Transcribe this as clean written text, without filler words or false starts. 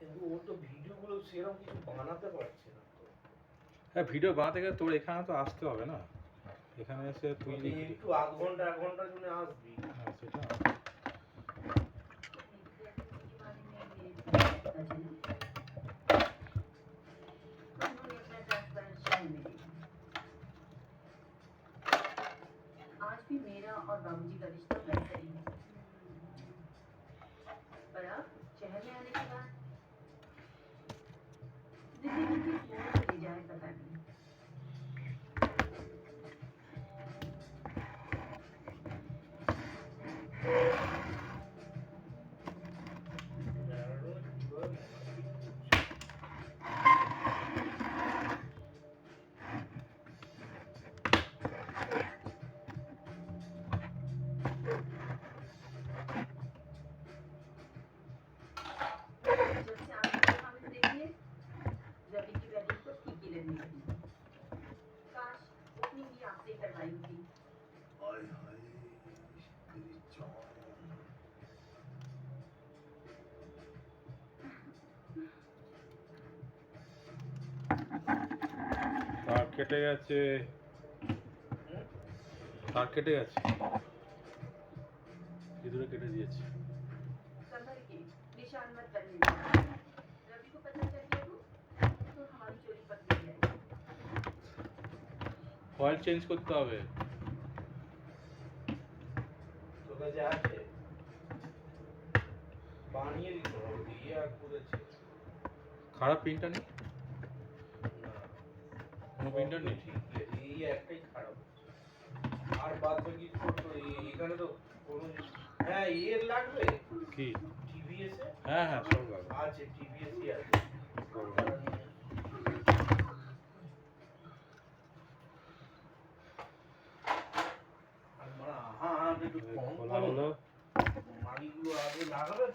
কিন্তু ও তো ভিডিওগুলো সেরকম কিছু বানাতে পারছে না তো। হ্যাঁ ভিডিও বানাতে গেলে তোর এখানে তো আসতে হবে না, এখানে এসে তুই একটু আধ ঘন্টা 1 ঘন্টার জন্য আসবি। হ্যাঁ সেটা आज भी मेरा और बाबूजी का रिश्ता वैसा ही है, पर अब शहर में आने के बाद जिंदगी किस मोड़ पर ले जाए पता नहीं। जब से आपने परफॉर्मेंस देखी है, रवि की वेडिंग तो फीकी लगने लगी। काश ओपनिंग भी आपसे ही करवाई होती। हाय हाय तेरी जान। তার কেটে গেছে, তার কেটে গেছে, ইঁদুরে কেটে দিয়েছে। संभल के निशान मत करने देना। रवि को पता चल गया तो हमारी चोरी पकड़ी जाएगी। অয়েল চেঞ্জ করতে হবে। তোর কাছে আছে? বানিয়ে দিতে হবে, দিয়ে আর করেছে। খারাপ প্রিন্টার নেই, না কোনো প্রিন্টার নেই। ঠিক আছে, এই একটাই খারাপ হচ্ছে। আর বাদ বাকি ছোট এখানে তো কোনো হ্যাঁ এর লাগবে কি টিভিএস এ? হ্যাঁ হ্যাঁ সব লাগবে। আছে টিভিএস ই আছে। আর মানে হ্যাঁ একটু কম খোলা হলো। মাড়িগুলো আগে লাগাবে।